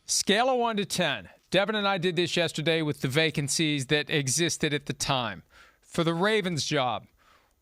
Scale of 1 to 10. Devin and I did this yesterday with the vacancies that existed at the time. For the Ravens job,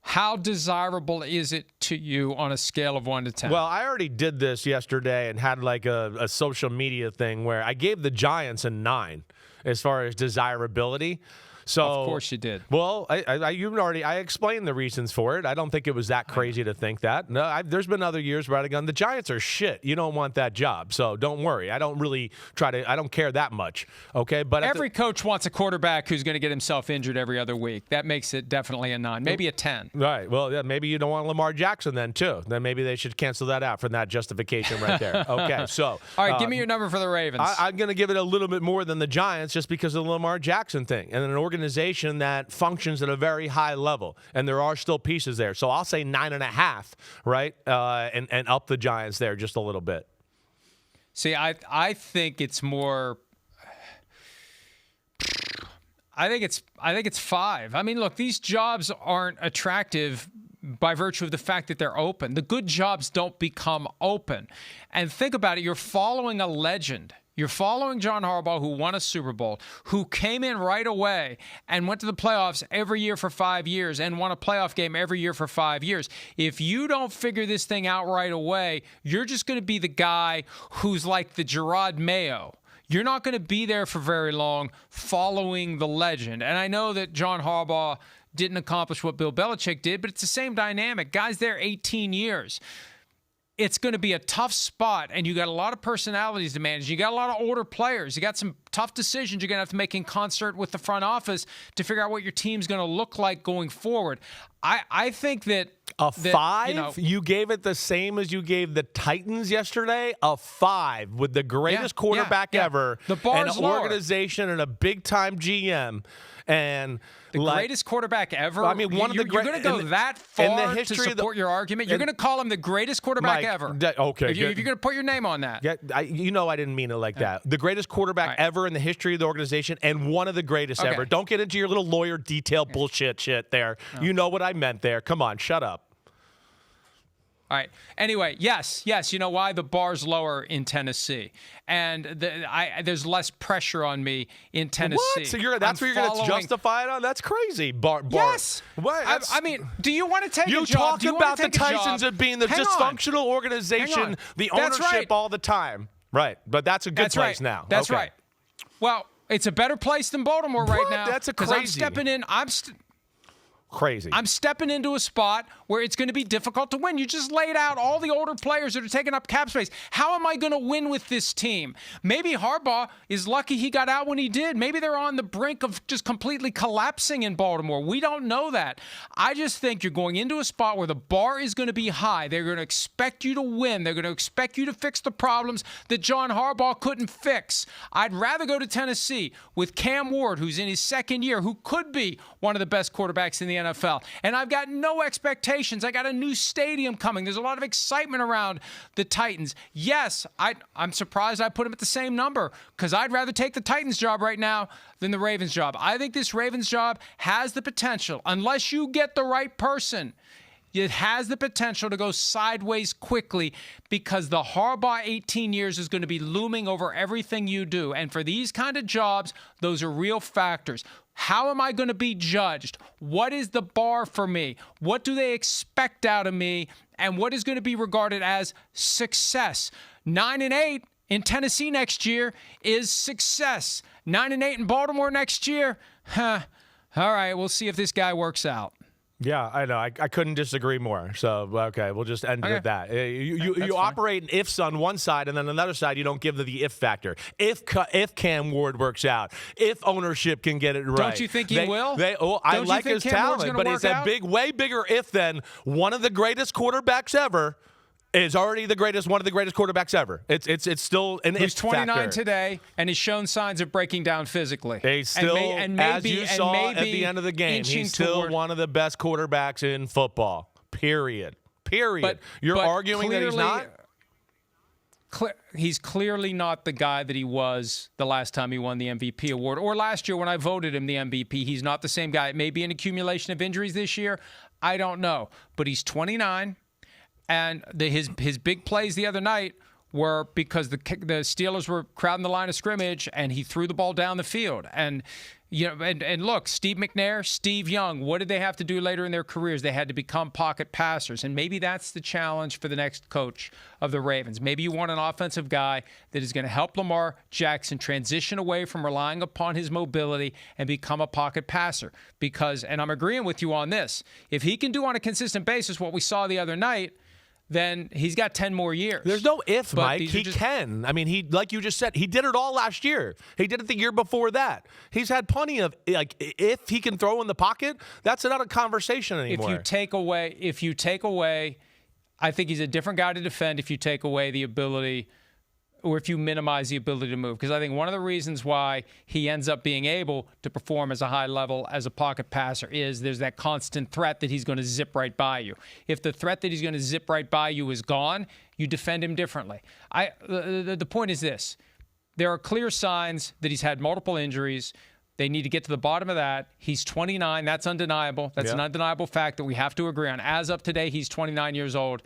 how desirable is it to you on a scale of 1 to 10? Well, I already did this yesterday and had like a social media thing where I gave the Giants a 9 as far as desirability. So, of course you did. Well, I explained the reasons for it. I don't think it was that crazy to think that. No, there's been other years where I'd have gone, the Giants are shit. You don't want that job, so don't worry. I don't care that much. Okay, but every coach wants a quarterback who's going to get himself injured every other week. That makes it definitely a 9, maybe a 10. Right. Well, yeah, maybe you don't want Lamar Jackson then too. Then maybe they should cancel that out from that justification right there. Okay, so all right, give me your number for the Ravens. I'm going to give it a little bit more than the Giants just because of the Lamar Jackson thing and an organization that functions at a very high level, and there are still pieces there. So I'll say 9.5, right, and up the Giants there just a little bit. See, I think it's more. I think it's 5. I mean, look, these jobs aren't attractive by virtue of the fact that they're open. The good jobs don't become open. And think about it. You're following a legend. You're following John Harbaugh, who won a Super Bowl, who came in right away and went to the playoffs every year for 5 years and won a playoff game every year for 5 years. If you don't figure this thing out right away, you're just going to be the guy who's like the Gerard Mayo. You're not going to be there for very long following the legend. And I know that John Harbaugh didn't accomplish what Bill Belichick did, but it's the same dynamic. Guys there 18 years. It's going to be a tough spot, and you got a lot of personalities to manage. You got a lot of older players. You got some tough decisions you're going to have to make in concert with the front office to figure out what your team's going to look like going forward. I think that a 5? You gave it the same as you gave the Titans yesterday? A 5 with the greatest quarterback ever, the bar's an organization and a big-time GM. And the greatest quarterback ever? I mean, you're going to go that far to support your argument? You're going to call him the greatest quarterback ever? Okay. If you're going to put your name on that. Yeah, I didn't mean it like that. The greatest quarterback ever in the history of the organization and one of the greatest ever. Don't get into your little lawyer detail bullshit shit there. No. You know what I meant there. Come on, shut up. All right. Anyway, yes. You know why? The bar's lower in Tennessee. And there's less pressure on me in Tennessee. What? So that's where you're going to justify it on? That's crazy. Yes. What? I mean, do you want to take a job? You talk about the Titans as being the dysfunctional organization, the ownership all the time. Right. But that's a good place now. That's right. Well, it's a better place than Baltimore right now. That's a crazy. I'm stepping in. Crazy. I'm stepping into a spot where it's going to be difficult to win. You just laid out all the older players that are taking up cap space. How am I going to win with this team? Maybe Harbaugh is lucky he got out when he did. Maybe they're on the brink of just completely collapsing in Baltimore. We don't know that. I just think you're going into a spot where the bar is going to be high. They're going to expect you to win. They're going to expect you to fix the problems that John Harbaugh couldn't fix. I'd rather go to Tennessee with Cam Ward, who's in his second year, who could be one of the best quarterbacks in the NFL. And I've got no expectations. I got a new stadium coming. There's a lot of excitement around the Titans. Yes, I'm surprised I put them at the same number because I'd rather take the Titans job right now than the Ravens job. I think this Ravens job has the potential, unless you get the right person, it has the potential to go sideways quickly because the Harbaugh 18 years is going to be looming over everything you do. And for these kind of jobs, those are real factors. How am I going to be judged? What is the bar for me? What do they expect out of me? And what is going to be regarded as success? 9-8 in Tennessee next year is success. 9-8 in Baltimore next year? All right, we'll see if this guy works out. Yeah, I know. I couldn't disagree more. So, okay, we'll just end with that. You operate in ifs on one side, and then on the other side, you don't give the if factor. If Cam Ward works out, if ownership can get it right. Don't you think he will? I like his talent, but it's a way bigger if than one of the greatest quarterbacks ever is already one of the greatest quarterbacks ever. It's still an if factor. He's 29 today, and he's shown signs of breaking down physically. He's still, as you saw at the end of the game, he's still one of the best quarterbacks in football. Period. But you're arguing that he's not? He's clearly not the guy that he was the last time he won the MVP award, or last year when I voted him the MVP. He's not the same guy. It may be an accumulation of injuries this year. I don't know. But he's 29. And his big plays the other night were because the Steelers were crowding the line of scrimmage and he threw the ball down the field. And and look, Steve McNair, Steve Young, what did they have to do later in their careers? They had to become pocket passers. And maybe that's the challenge for the next coach of the Ravens. Maybe you want an offensive guy that is going to help Lamar Jackson transition away from relying upon his mobility and become a pocket passer. Because, and I'm agreeing with you on this, if he can do on a consistent basis what we saw the other night, then he's got 10 more years. There's no if, but Mike. He can. I mean, he, like you just said, he did it all last year. He did it the year before that. He's had plenty of, like, if he can throw in the pocket, that's not a conversation anymore. If you take away, I think he's a different guy to defend if you take away the ability, or if you minimize the ability to move. Because I think one of the reasons why he ends up being able to perform as a high level as a pocket passer is there's that constant threat that he's going to zip right by you. If the threat that he's going to zip right by you is gone, you defend him differently. The point is this. There are clear signs that he's had multiple injuries. They need to get to the bottom of that. He's 29. That's undeniable. That's an undeniable fact that we have to agree on. As of today, he's 29 years old.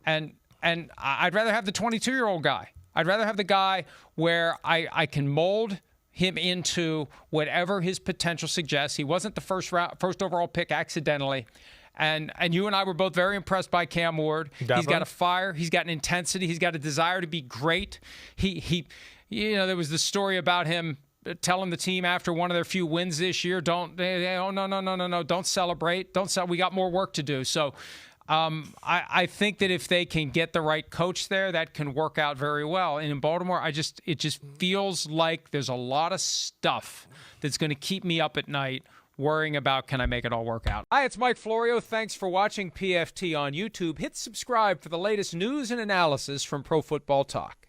And I'd rather have the 22-year-old guy. I'd rather have the guy where I can mold him into whatever his potential suggests. He wasn't the first overall pick accidentally. And you and I were both very impressed by Cam Ward. Definitely. He's got a fire. He's got an intensity. He's got a desire to be great. There was the story about him telling the team after one of their few wins this year, no, don't celebrate. We got more work to do. So I think that if they can get the right coach there, that can work out very well. And in Baltimore, it just feels like there's a lot of stuff that's going to keep me up at night worrying about, can I make it all work out? Hi, it's Mike Florio. Thanks for watching PFT on YouTube. Hit subscribe for the latest news and analysis from Pro Football Talk.